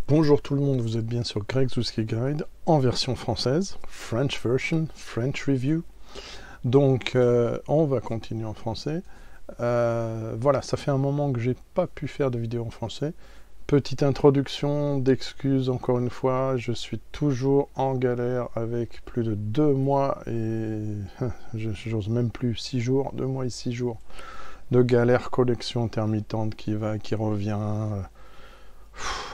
Bonjour tout le monde, vous êtes bien sur Greg's Whisky Guide en version française, French version, French review. Donc on va continuer en français. Voilà, ça fait un moment que j'ai pas pu faire de vidéo en français. Petite introduction d'excuses encore une fois, je suis toujours en galère avec plus de 2 mois et j'ose même plus 6 jours, 2 mois et 6 jours de galère connexion intermittente qui va, qui revient.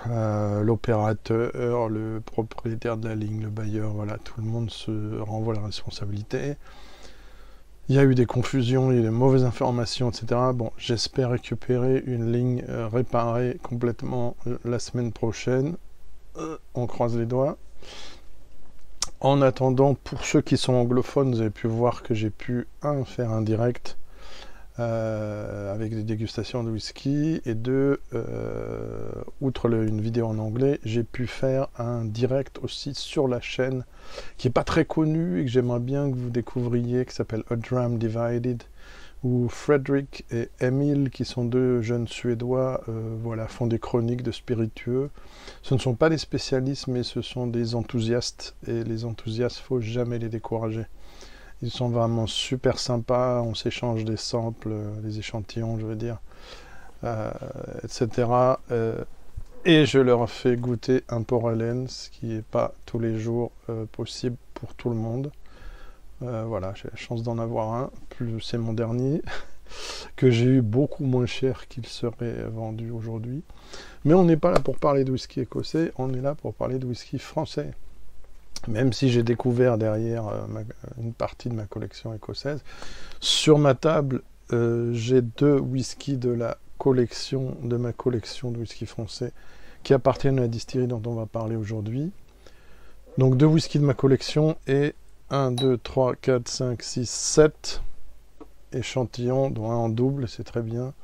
L'opérateur, le propriétaire de la ligne, le bailleur, voilà, tout le monde se renvoie la responsabilité. Il y a eu des confusions, il y a eu des mauvaises informations, etc. Bon, j'espère récupérer une ligne réparée complètement la semaine prochaine. On croise les doigts. En attendant, pour ceux qui sont anglophones, vous avez pu voir que j'ai pu, faire un direct avec des dégustations de whisky, et deux, outre une vidéo en anglais, j'ai pu faire un direct aussi sur la chaîne qui n'est pas très connue et que j'aimerais bien que vous découvriez, qui s'appelle A Dram Divided, où Frederick et Emil, qui sont deux jeunes Suédois, voilà, font des chroniques de spiritueux. Ce ne sont pas des spécialistes, mais ce sont des enthousiastes, et les enthousiastes, faut jamais les décourager. Ils sont vraiment super sympas, on s'échange des samples, des échantillons, je veux dire, etc. Et je leur fais goûter un port Allen, ce qui n'est pas tous les jours possible pour tout le monde. Voilà, j'ai la chance d'en avoir un, plus c'est mon dernier, que j'ai eu beaucoup moins cher qu'il serait vendu aujourd'hui. Mais on n'est pas là pour parler de whisky écossais, on est là pour parler de whisky français. Même si j'ai découvert derrière une partie de ma collection écossaise. Sur ma table, j'ai 2 whiskies de ma collection de whisky français qui appartiennent à la distillerie dont on va parler aujourd'hui. Donc 2 whiskies de ma collection et 1, 2, 3, 4, 5, 6, 7 échantillons, dont un en double, c'est très bien,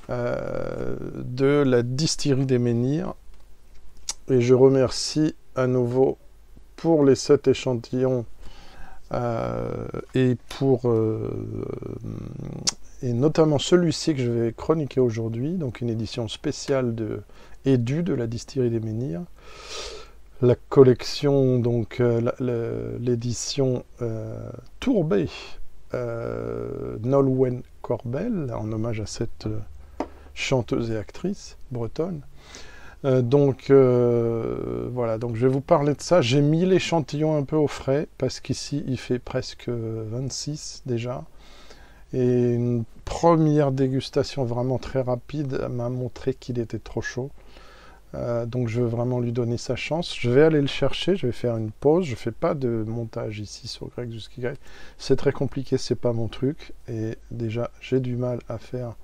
de la distillerie des Menhirs. Et je remercie à nouveau pour les 7 échantillons et notamment celui-ci que je vais chroniquer aujourd'hui, donc une édition spéciale de Edu de la distillerie des Menhirs. La collection, donc l'édition Tourbée Nolwenn Corbel, en hommage à cette chanteuse et actrice bretonne. Voilà, donc je vais vous parler de ça. J'ai mis l'échantillon un peu au frais, parce qu'ici il fait presque 26 déjà. Et une première dégustation vraiment très rapide m'a montré qu'il était trop chaud. Donc je veux vraiment lui donner sa chance. Je vais aller le chercher, je vais faire une pause. Je ne fais pas de montage ici sur Greg's Whisky Guide. C'est très compliqué, c'est pas mon truc. Et déjà, j'ai du mal à faire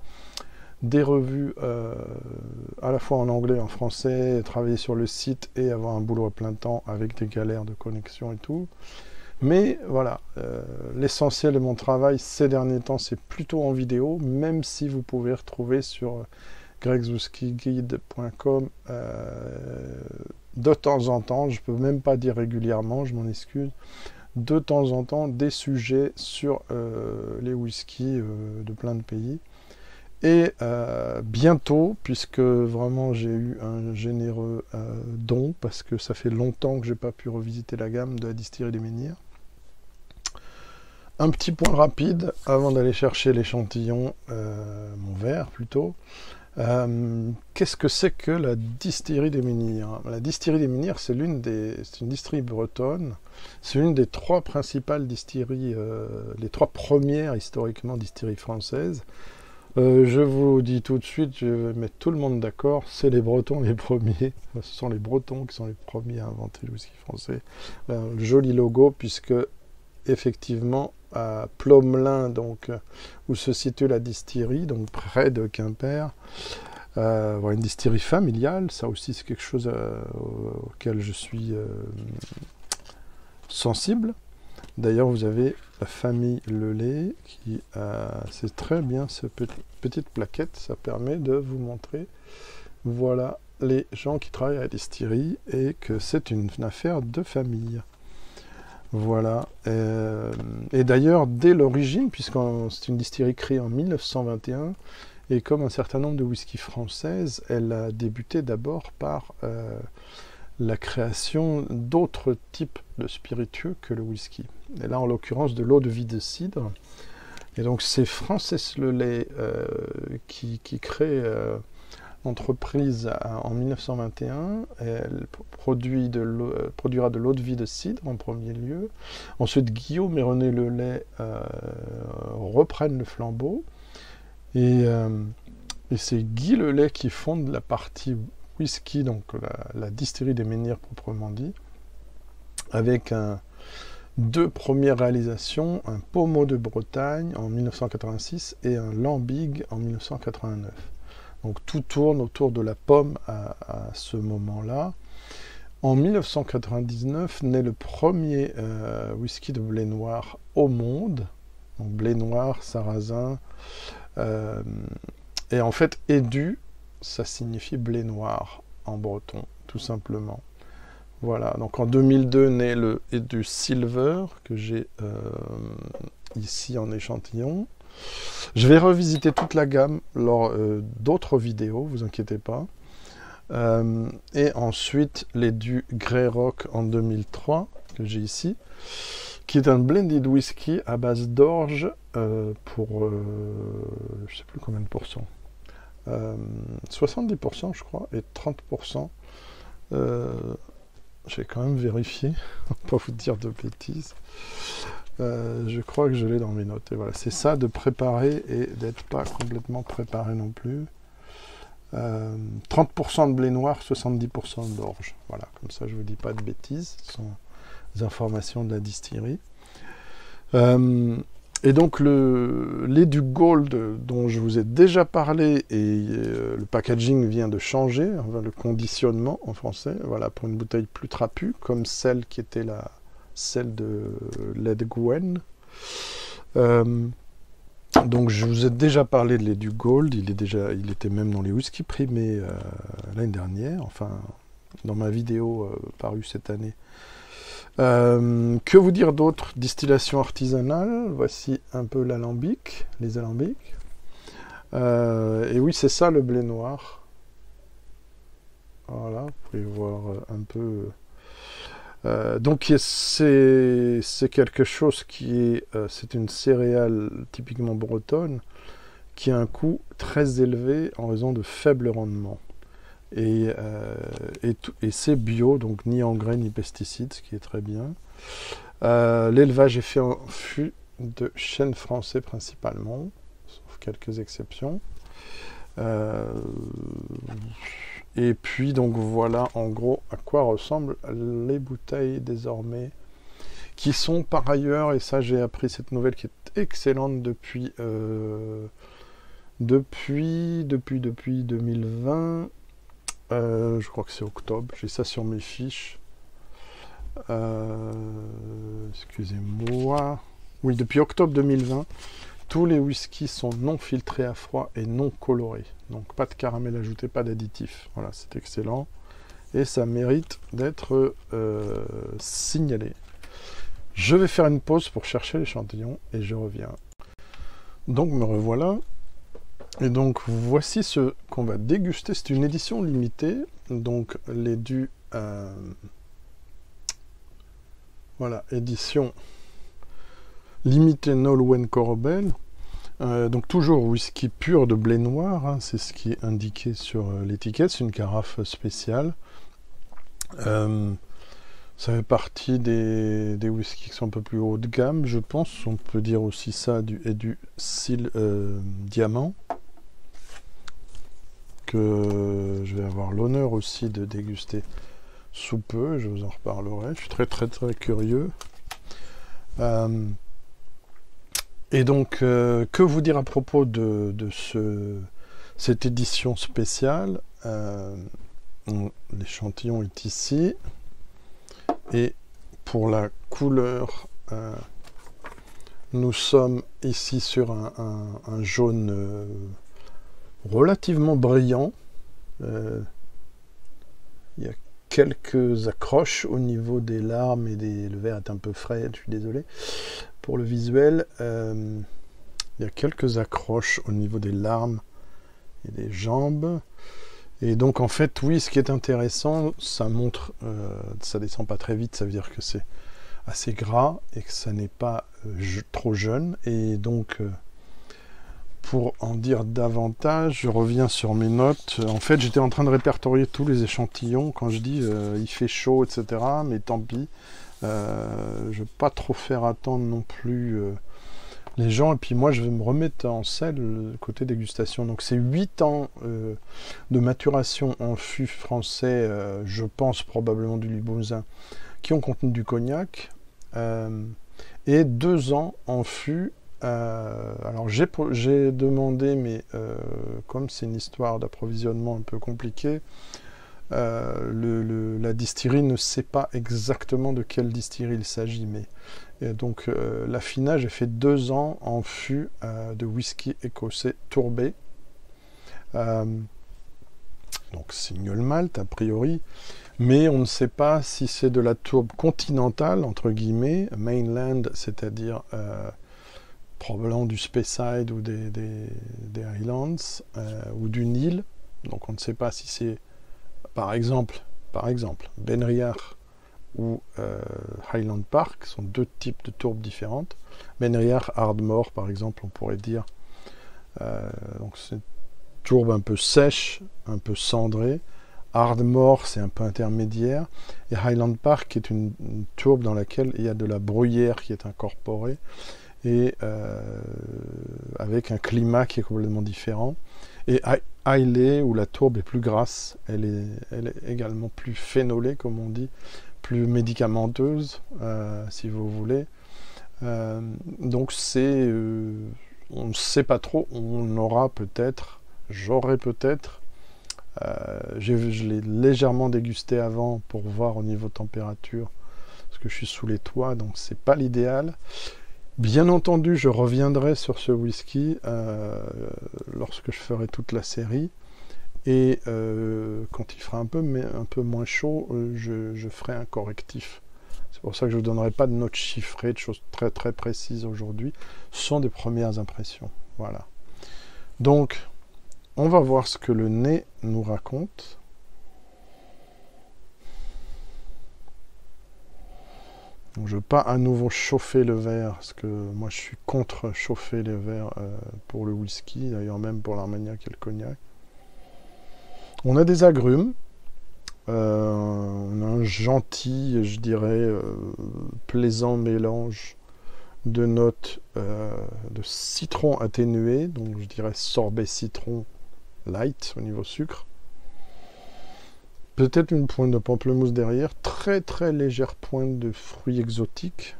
des revues à la fois en anglais et en français, travailler sur le site et avoir un boulot à plein temps avec des galères de connexion et tout. Mais voilà, l'essentiel de mon travail ces derniers temps, c'est plutôt en vidéo, même si vous pouvez retrouver sur gregswhiskyguide.com de temps en temps, je peux même pas dire régulièrement, je m'en excuse, de temps en temps des sujets sur les whiskies de plein de pays. Et bientôt, puisque vraiment j'ai eu un généreux don, parce que ça fait longtemps que j'ai pas pu revisiter la gamme de la distillerie des Menhirs. Un petit point rapide, avant d'aller chercher l'échantillon, mon verre plutôt. Qu'est-ce que c'est que la distillerie des Menhirs? La distillerie des Menhirs, c'est une distillerie bretonne. C'est l'une des 3 principales distilleries, les 3 premières historiquement distilleries françaises. Je vous dis tout de suite, je vais mettre tout le monde d'accord, c'est les Bretons les premiers, ce sont les Bretons qui sont les premiers à inventer le whisky français. Le joli logo, puisque effectivement à Plomelin, donc où se situe la distillerie, donc près de Quimper, une distillerie familiale, ça aussi c'est quelque chose auquel je suis sensible. D'ailleurs, vous avez la famille Lelay qui c'est très bien cette petite plaquette, ça permet de vous montrer, voilà, les gens qui travaillent à la distillerie et que c'est une affaire de famille. Voilà. Et d'ailleurs, dès l'origine, puisque c'est une distillerie créée en 1921, Et comme un certain nombre de whisky françaises, elle a débuté d'abord par la création d'autres types de spiritueux que le whisky. Et là, en l'occurrence, de l'eau-de-vie de cidre. Et donc, c'est Frances Lelay qui crée l'entreprise en 1921. Elle produira de l'eau-de-vie de cidre en premier lieu. Ensuite, Guillaume et René Lelay reprennent le flambeau. Et c'est Guy Lelay qui fonde la partie whisky, donc la distillerie des Menhirs proprement dit, avec deux premières réalisations, un Pommeau de Bretagne en 1986 et un Lambigue en 1989. Donc tout tourne autour de la pomme à ce moment-là. En 1999 naît le premier whisky de blé noir au monde. Donc blé noir, sarrasin. Et en fait, Édu, ça signifie blé noir en breton, tout simplement. Voilà, donc en 2002 naît le Édu Silver, que j'ai ici en échantillon. Je vais revisiter toute la gamme lors d'autres vidéos, vous inquiétez pas. Et ensuite, l'Édu Grey Rock en 2003, que j'ai ici, qui est un blended whisky à base d'orge pour, je sais plus combien de pourcents, 70% je crois, et 30%, j'ai quand même vérifié, pour pas vous dire de bêtises, je crois que je l'ai dans mes notes, et voilà, c'est ça de préparer et d'être pas complètement préparé non plus. 30% de blé noir, 70% d'orge, voilà, comme ça je vous dis pas de bêtises, ce sont des informations de la distillerie. Et donc l'Édu Gold dont je vous ai déjà parlé, et le packaging vient de changer, enfin, le conditionnement en français, voilà, pour une bouteille plus trapue, comme celle qui était celle de Led Gwen. Donc je vous ai déjà parlé de l'Édu Gold, il était même dans les whisky primés l'année dernière, enfin dans ma vidéo parue cette année. Que vous dire d'autre? Distillation artisanale, voici un peu l'alambic, les alambics. Et oui, c'est ça le blé noir. Voilà, vous pouvez voir un peu. Donc c'est quelque chose qui est, c'est une céréale typiquement bretonne qui a un coût très élevé en raison de faible rendement. Et c'est bio, donc ni engrais ni pesticides, ce qui est très bien. L'élevage est fait en fût de chêne français principalement, sauf quelques exceptions. Et puis donc voilà en gros à quoi ressemblent les bouteilles désormais, qui sont par ailleurs, et ça j'ai appris cette nouvelle qui est excellente depuis 2020. Je crois que c'est octobre, j'ai ça sur mes fiches. Excusez-moi. Oui, depuis octobre 2020, tous les whiskies sont non filtrés à froid et non colorés. Donc pas de caramel ajouté, pas d'additif. Voilà, c'est excellent. Et ça mérite d'être signalé. Je vais faire une pause pour chercher l'échantillon et je reviens. Donc me revoilà. Et donc voici ce qu'on va déguster. C'est une édition limitée, donc l'Édu, voilà, édition limitée Nolwenn Corbel. Donc toujours whisky pur de blé noir, hein, c'est ce qui est indiqué sur l'étiquette. C'est une carafe spéciale. Ça fait partie des whiskies qui sont un peu plus haut de gamme, je pense. On peut dire aussi ça du Édu Diamant, que je vais avoir l'honneur aussi de déguster sous peu, je vous en reparlerai, je suis très curieux. Et donc, que vous dire à propos de cette édition spéciale? L'échantillon est ici, et pour la couleur, nous sommes ici sur un jaune relativement brillant. Il y a quelques accroches au niveau des larmes et le verre est un peu frais, je suis désolé pour le visuel. Il y a quelques accroches au niveau des larmes et des jambes. Et donc en fait, oui, ce qui est intéressant, ça montre, ça descend pas très vite, ça veut dire que c'est assez gras et que ça n'est pas trop jeune. Et donc, pour en dire davantage, je reviens sur mes notes. En fait, j'étais en train de répertorier tous les échantillons. Quand je dis il fait chaud, etc., mais tant pis. Je ne vais pas trop faire attendre non plus les gens. Et puis moi, je vais me remettre en selle côté dégustation. Donc c'est 8 ans de maturation en fût français, je pense probablement du Limousin, qui ont contenu du cognac. Et 2 ans en fût. Alors j'ai demandé, mais comme c'est une histoire d'approvisionnement un peu compliquée, la distillerie ne sait pas exactement de quelle distillerie il s'agit, mais donc l'affinage est fait 2 ans en fût de whisky écossais tourbé, donc single malt a priori, mais on ne sait pas si c'est de la tourbe continentale entre guillemets, mainland, c'est-à-dire probablement du Speyside ou des Highlands ou du Nil. Donc on ne sait pas si c'est par exemple Benriach ou Highland Park, sont 2 types de tourbes différentes. Benriach, Ardmore par exemple, on pourrait dire. Donc c'est une tourbe un peu sèche, un peu cendrée. Ardmore, c'est un peu intermédiaire. Et Highland Park est une tourbe dans laquelle il y a de la bruyère qui est incorporée, et avec un climat qui est complètement différent. Et Islay, où la tourbe est plus grasse, elle est également plus phénolée, comme on dit, plus médicamenteuse, si vous voulez. Donc c'est... on ne sait pas trop, on aura peut-être, j'aurai peut-être, je l'ai légèrement dégusté avant pour voir au niveau température, parce que je suis sous les toits, donc c'est pas l'idéal. Bien entendu, je reviendrai sur ce whisky lorsque je ferai toute la série, et quand il fera un peu moins chaud, je ferai un correctif. C'est pour ça que je ne donnerai pas de notes chiffrées, de choses très très précises aujourd'hui. Ce sont des premières impressions. Voilà. Donc, on va voir ce que le nez nous raconte. Donc, je ne veux pas à nouveau chauffer le verre, parce que moi je suis contre chauffer les verres pour le whisky, d'ailleurs même pour l'Armagnac et le cognac. On a des agrumes, on a un gentil, je dirais, plaisant mélange de notes de citron atténué, donc je dirais sorbet citron light au niveau sucre. Peut-être une pointe de pamplemousse derrière, très très légère pointe de fruits exotiques.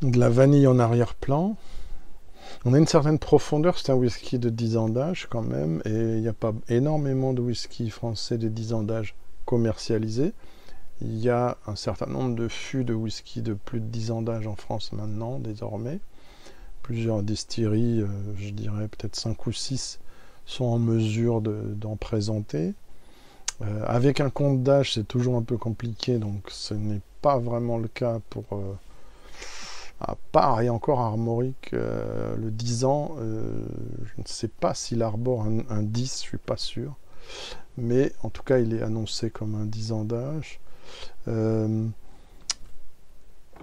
De la vanille en arrière-plan. On a une certaine profondeur, c'est un whisky de 10 ans d'âge quand même, et il n'y a pas énormément de whisky français de 10 ans d'âge commercialisés. Il y a un certain nombre de fûts de whisky de plus de 10 ans d'âge en France maintenant, désormais. Plusieurs distilleries, je dirais peut-être 5 ou 6, sont en mesure d'en présenter. Avec un compte d'âge, c'est toujours un peu compliqué, donc ce n'est pas vraiment le cas pour... à part, et encore Armorique, le 10 ans, je ne sais pas s'il arbore un 10, je ne suis pas sûr. Mais en tout cas, il est annoncé comme un 10 ans d'âge.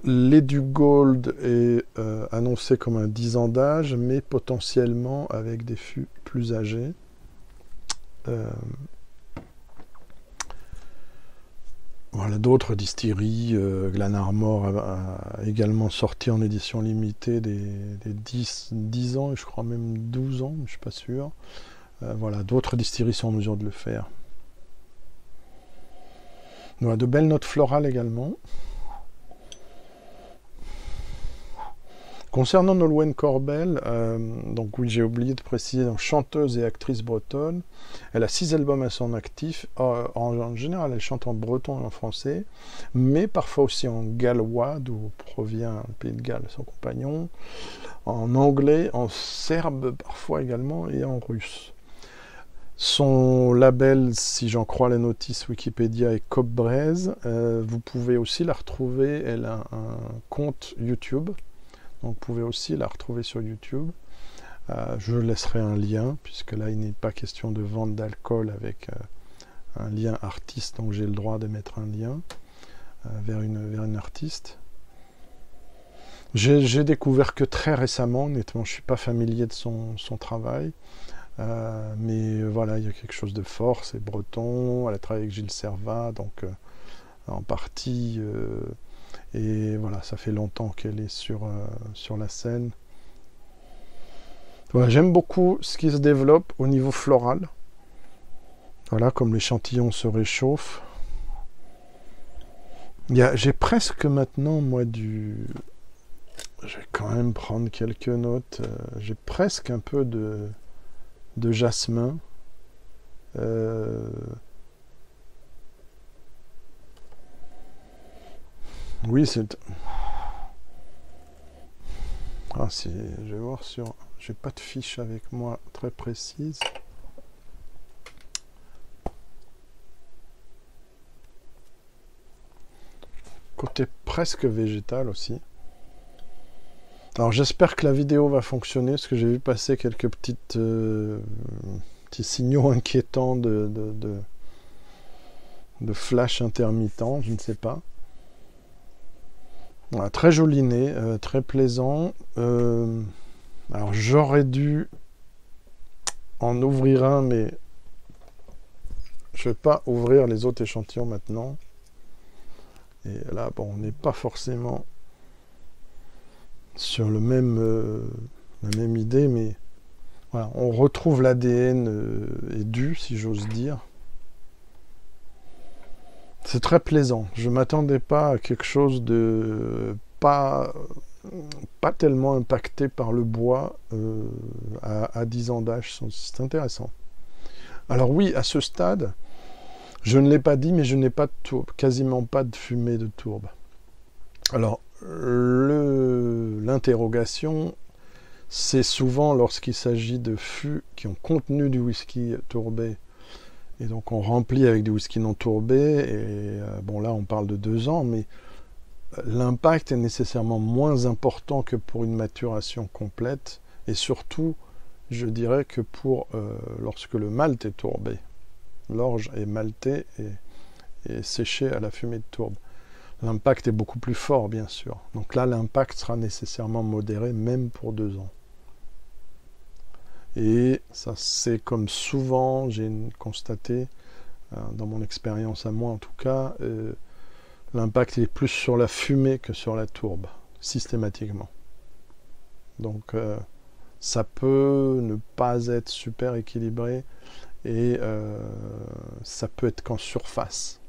L'Edu Gold est annoncé comme un 10 ans d'âge, mais potentiellement avec des fûts plus âgés. Voilà, d'autres distilleries, Glenarmor a également sorti en édition limitée des 10 ans, et je crois même 12 ans, je ne suis pas sûr. Voilà, d'autres distilleries sont en mesure de le faire. On a de belles notes florales également. Concernant Nolwenn Corbel, donc oui, j'ai oublié de préciser, donc, chanteuse et actrice bretonne. Elle a 6 albums à son actif. En général, elle chante en breton et en français, mais parfois aussi en gallois, d'où provient le pays de Galles, son compagnon, en anglais, en serbe parfois également, et en russe. Son label, si j'en crois les notices Wikipédia, est Cobbrez. Vous pouvez aussi la retrouver, elle a un compte YouTube. Donc vous pouvez aussi la retrouver sur YouTube. Je laisserai un lien, puisque là il n'est pas question de vente d'alcool avec un lien artiste, donc j'ai le droit de mettre un lien vers une artiste. J'ai découvert que très récemment, honnêtement, je ne suis pas familier de son travail, mais voilà, il y a quelque chose de fort, c'est breton, elle a travaillé avec Gilles Servat, donc en partie, et voilà, ça fait longtemps qu'elle est sur la scène. Voilà, j'aime beaucoup ce qui se développe au niveau floral. Voilà, comme l'échantillon se réchauffe. J'ai presque maintenant, moi, je vais quand même prendre quelques notes. J'ai presque un peu de jasmin. Oui, c'est... Ah, si, je vais voir sur... J'ai pas de fiche avec moi très précise. Côté presque végétal aussi. Alors j'espère que la vidéo va fonctionner, parce que j'ai vu passer quelques petits signaux inquiétants de flash intermittent, je ne sais pas. Voilà, très joli nez, très plaisant. Alors j'aurais dû en ouvrir un, mais je ne vais pas ouvrir les autres échantillons maintenant. Et là, bon, on n'est pas forcément sur la même idée, mais voilà, on retrouve l'ADN édu, si j'ose dire. C'est très plaisant. Je ne m'attendais pas à quelque chose de pas tellement impacté par le bois à 10 ans d'âge. C'est intéressant. Alors oui, à ce stade, je ne l'ai pas dit, mais je n'ai pas de tourbe, quasiment pas de fumée de tourbe. Alors, l'interrogation, c'est souvent lorsqu'il s'agit de fûts qui ont contenu du whisky tourbé, et donc on remplit avec du whisky non tourbé, et bon là on parle de 2 ans, mais l'impact est nécessairement moins important que pour une maturation complète, et surtout, je dirais que pour lorsque le malt est tourbé. L'orge est maltée et séchée à la fumée de tourbe. L'impact est beaucoup plus fort, bien sûr. Donc là, l'impact sera nécessairement modéré, même pour 2 ans. Et ça, c'est comme souvent, j'ai constaté, dans mon expérience à moi en tout cas, l'impact est plus sur la fumée que sur la tourbe, systématiquement. Donc ça peut ne pas être super équilibré, et ça peut être qu'en surface.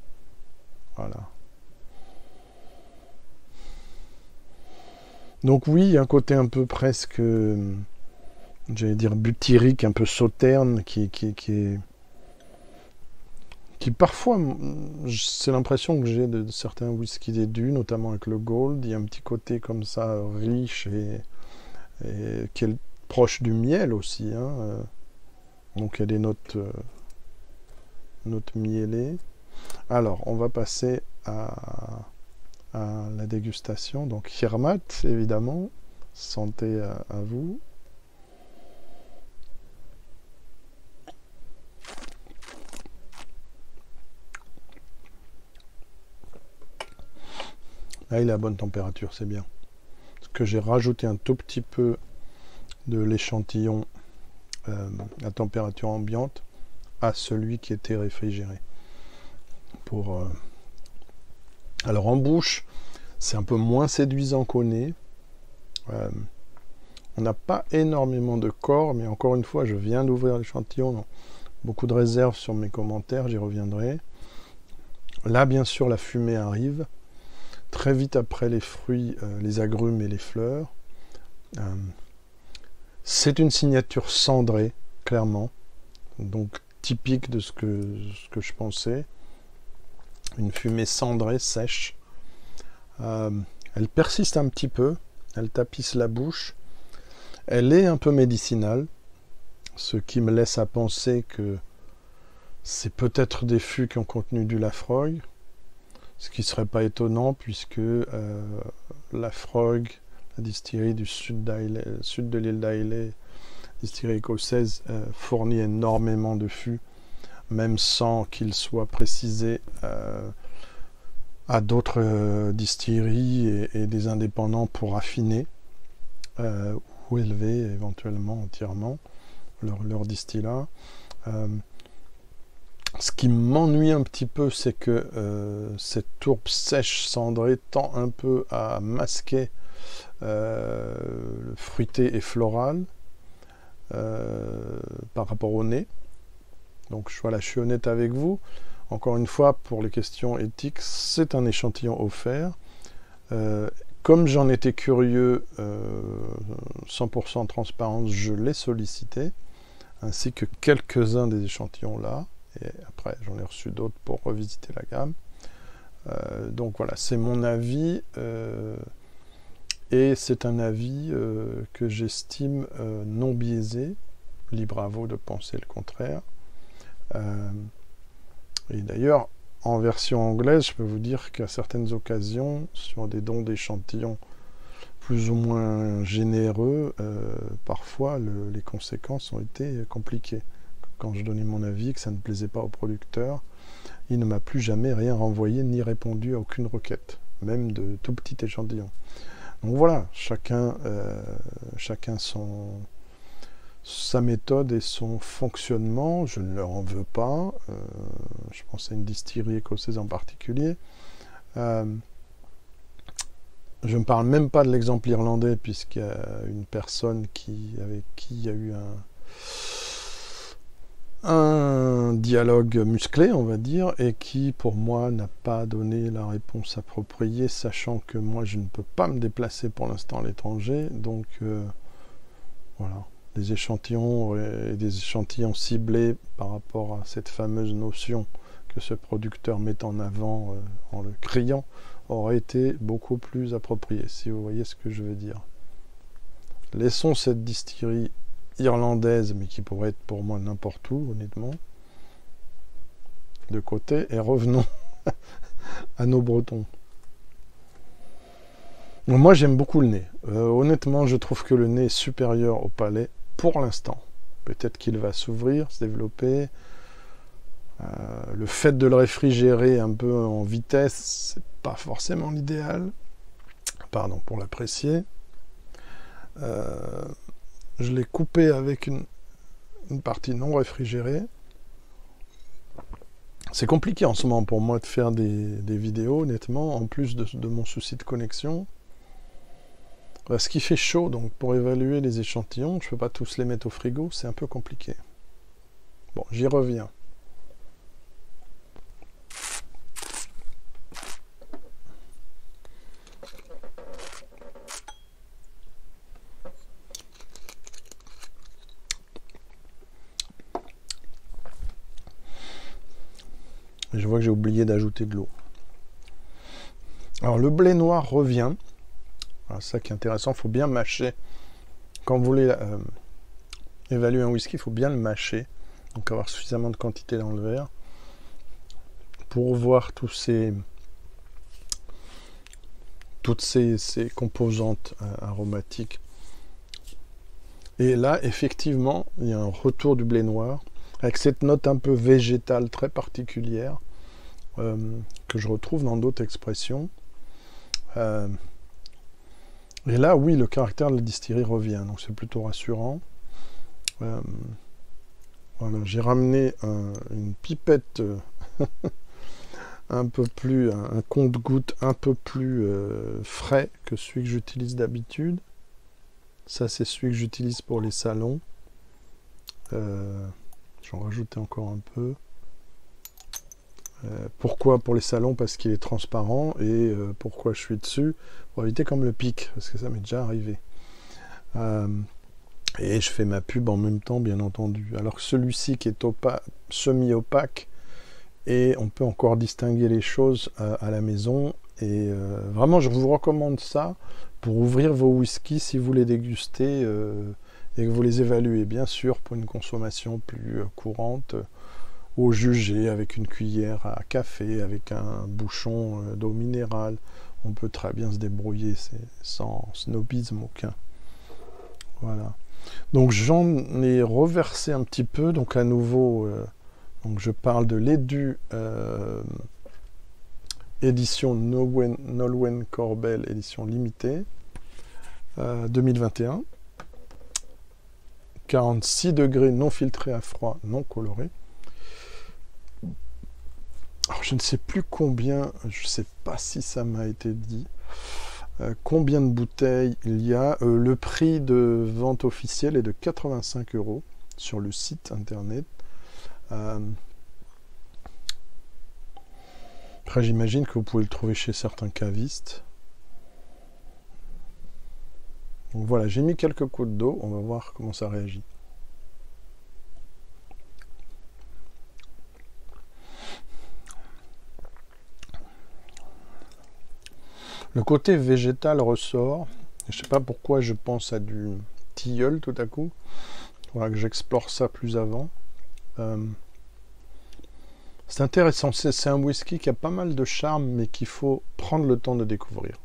Voilà. Donc oui, il y a un côté un peu presque, j'allais dire butyrique, un peu sauterne, qui parfois, c'est l'impression que j'ai de certains whisky d'édu, notamment avec le Gold. Il y a un petit côté comme ça, riche, et qui est proche du miel aussi, hein. Donc il y a des notes mielées. Alors, on va passer à la dégustation. Donc Hirmat, évidemment. Santé à vous. Là, il est à bonne température, c'est bien. Parce que j'ai rajouté un tout petit peu de l'échantillon à température ambiante à celui qui était réfrigéré. Alors en bouche, c'est un peu moins séduisant qu'au nez. On n'a pas énormément de corps, mais encore une fois, je viens d'ouvrir l'échantillon, donc beaucoup de réserves sur mes commentaires, j'y reviendrai. Là, bien sûr, la fumée arrive. Très vite après les fruits, les agrumes et les fleurs. C'est une signature cendrée, clairement. Donc typique de ce que je pensais. Une fumée cendrée, sèche. Elle persiste un petit peu. Elle tapisse la bouche. Elle est un peu médicinale. Ce qui me laisse à penser que c'est peut-être des fûts qui ont contenu du Laphroaig. Ce qui ne serait pas étonnant puisque Laphroaig, la distillerie du sud de l'île d'Islay, distillerie écossaise, fournit énormément de fûts, même sans qu'il soit précisé à d'autres distilleries et des indépendants pour affiner ou élever éventuellement entièrement leur distillat. Ce qui m'ennuie un petit peu, c'est que cette tourbe sèche cendrée tend un peu à masquer le fruité et floral par rapport au nez. Donc voilà, je suis honnête avec vous. Encore une fois, pour les questions éthiques, c'est un échantillon offert. Comme j'en étais curieux, 100% transparence, je l'ai sollicité, ainsi que quelques-uns des échantillons là. Et après, j'en ai reçu d'autres pour revisiter la gamme. Donc voilà, c'est mon avis. Et c'est un avis que j'estime non biaisé. Libre à vous de penser le contraire. Et d'ailleurs, en version anglaise, je peux vous dire qu'à certaines occasions, sur des dons d'échantillons plus ou moins généreux, parfois les conséquences ont été compliquées. Quand je donnais mon avis, que ça ne plaisait pas au producteur, il ne m'a plus jamais rien renvoyé ni répondu à aucune requête, même de tout petits échantillons. Donc voilà, chacun sa méthode et son fonctionnement, je ne leur en veux pas. Je pense à une distillerie écossaise en particulier. Je ne parle même pas de l'exemple irlandais, puisqu'il y a une personne avec qui il y a eu un dialogue musclé, on va dire, et qui, pour moi, n'a pas donné la réponse appropriée, sachant que moi, je ne peux pas me déplacer pour l'instant à l'étranger. Donc, voilà. Des échantillons et des échantillons ciblés par rapport à cette fameuse notion que ce producteur met en avant en le criant aurait été beaucoup plus approprié, si vous voyez ce que je veux dire. Laissons cette distillerie irlandaise, mais qui pourrait être pour moi n'importe où, honnêtement, de côté, et revenons à nos Bretons. Moi, j'aime beaucoup le nez. Honnêtement, je trouve que le nez est supérieur au palais pour l'instant. Peut-être qu'il va s'ouvrir, se développer. Le fait de le réfrigérer un peu en vitesse, c'est pas forcément l'idéal. Pardon pour l'apprécier. Je l'ai coupé avec une partie non réfrigérée. C'est compliqué en ce moment pour moi de faire des vidéos, honnêtement, en plus de mon souci de connexion. Parce qu'il fait chaud, donc pour évaluer les échantillons, je ne peux pas tous les mettre au frigo, c'est un peu compliqué. Bon, j'y reviens. Et je vois que j'ai oublié d'ajouter de l'eau. Alors le blé noir revient. Alors, ça qui est intéressant, il faut bien mâcher. Quand vous voulez évaluer un whisky, il faut bien le mâcher. Donc avoir suffisamment de quantité dans le verre pour voir toutes ces composantes aromatiques. Et là, effectivement, il y a un retour du blé noir avec cette note un peu végétale très particulière que je retrouve dans d'autres expressions. Et là, oui, le caractère de la distillerie revient, donc c'est plutôt rassurant. Voilà, j'ai ramené une pipette un peu plus, un compte-gouttes un peu plus frais que celui que j'utilise d'habitude. Ça, c'est celui que j'utilise pour les salons. J'en rajoutais encore un peu. Pourquoi pour les salons? Parce qu'il est transparent. Et pourquoi je suis dessus? Pour éviter comme le pic, parce que ça m'est déjà arrivé. Et je fais ma pub en même temps, bien entendu. Alors que celui-ci qui est semi-opaque, et on peut encore distinguer les choses à la maison. Et vraiment, je vous recommande ça pour ouvrir vos whiskies si vous les dégustez et que vous les évaluez. Bien sûr, pour une consommation plus courante, au jugé, avec une cuillère à café, avec un bouchon d'eau minérale, on peut très bien se débrouiller, c'est sans snobisme aucun. Voilà. Donc j'en ai reversé un petit peu, donc à nouveau, donc je parle de l'Edu édition Nolwenn Corbel, édition limitée, 2021. 46 degrés non filtré à froid, non coloré. Alors je ne sais plus combien, je ne sais pas si ça m'a été dit, combien de bouteilles il y a. Le prix de vente officielle est de 85 € sur le site internet. Après j'imagine que vous pouvez le trouver chez certains cavistes. Donc voilà, j'ai mis quelques gouttes d'eau, on va voir comment ça réagit. Le côté végétal ressort. Je ne sais pas pourquoi je pense à du tilleul tout à coup. Il faudra que j'explore ça plus avant. C'est intéressant, c'est un whisky qui a pas mal de charme, mais qu'il faut prendre le temps de découvrir.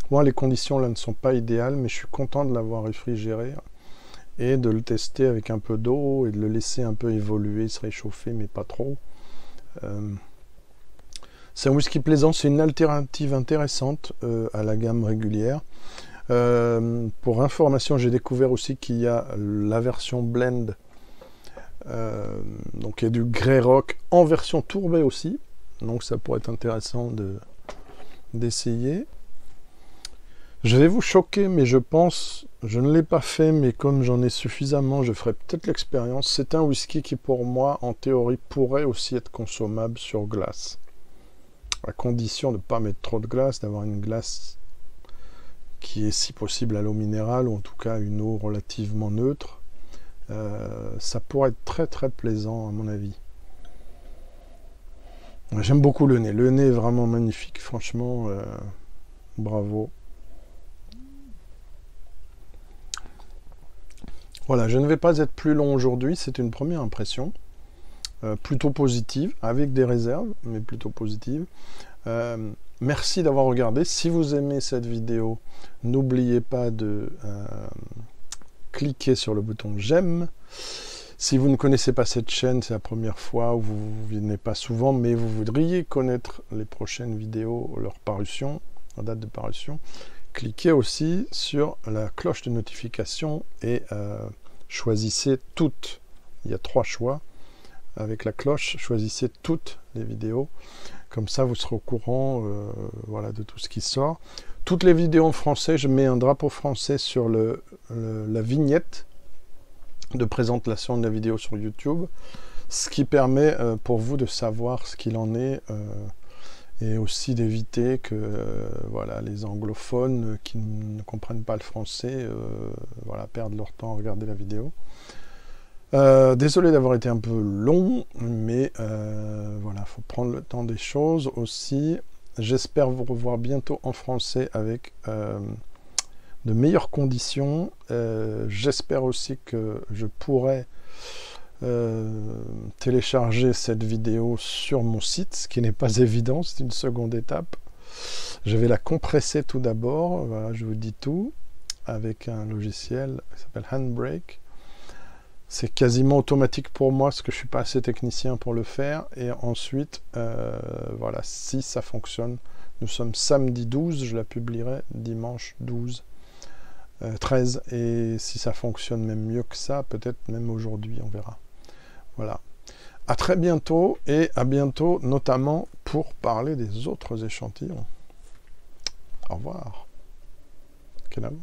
Moi, les conditions là ne sont pas idéales, mais je suis content de l'avoir réfrigéré et de le tester avec un peu d'eau et de le laisser un peu évoluer, se réchauffer, mais pas trop. C'est un whisky plaisant, c'est une alternative intéressante à la gamme régulière. Pour information, j'ai découvert aussi qu'il y a la version blend, donc il y a du Grey Rock en version tourbée aussi, donc ça pourrait être intéressant d'essayer. Je vais vous choquer, mais je pense, je ne l'ai pas fait, mais comme j'en ai suffisamment, je ferai peut-être l'expérience. C'est un whisky qui, pour moi, en théorie, pourrait aussi être consommable sur glace. À condition de ne pas mettre trop de glace, d'avoir une glace qui est, si possible, à l'eau minérale, ou en tout cas une eau relativement neutre. Ça pourrait être très très plaisant, à mon avis. J'aime beaucoup le nez. Le nez est vraiment magnifique, franchement, bravo. Voilà, je ne vais pas être plus long aujourd'hui, c'est une première impression, plutôt positive, avec des réserves, mais plutôt positive. Merci d'avoir regardé. Si vous aimez cette vidéo, n'oubliez pas de cliquer sur le bouton j'aime. Si vous ne connaissez pas cette chaîne, c'est la première fois, ou vous ne venez pas souvent, mais vous voudriez connaître les prochaines vidéos, leur parution, leur date de parution, cliquez aussi sur la cloche de notification et choisissez toutes. Il y a 3 choix. Avec la cloche, choisissez toutes les vidéos. Comme ça, vous serez au courant voilà, de tout ce qui sort. Toutes les vidéos en français, je mets un drapeau français sur la vignette de présentation de la vidéo sur YouTube, ce qui permet pour vous de savoir ce qu'il en est et aussi d'éviter que voilà, les anglophones qui ne comprennent pas le français voilà, perdent leur temps à regarder la vidéo. Désolé d'avoir été un peu long, mais voilà, faut prendre le temps des choses aussi. J'espère vous revoir bientôt en français avec de meilleures conditions. J'espère aussi que je pourrai télécharger cette vidéo sur mon site, ce qui n'est pas évident, c'est une seconde étape. Je vais la compresser tout d'abord, voilà, je vous dis tout, avec un logiciel qui s'appelle Handbrake. C'est quasiment automatique pour moi, parce que je ne suis pas assez technicien pour le faire. Et ensuite, voilà, si ça fonctionne, nous sommes samedi 12, je la publierai dimanche 13. Et si ça fonctionne même mieux que ça, peut-être même aujourd'hui, on verra. Voilà. À très bientôt, et à bientôt, notamment pour parler des autres échantillons. Au revoir. Kenam.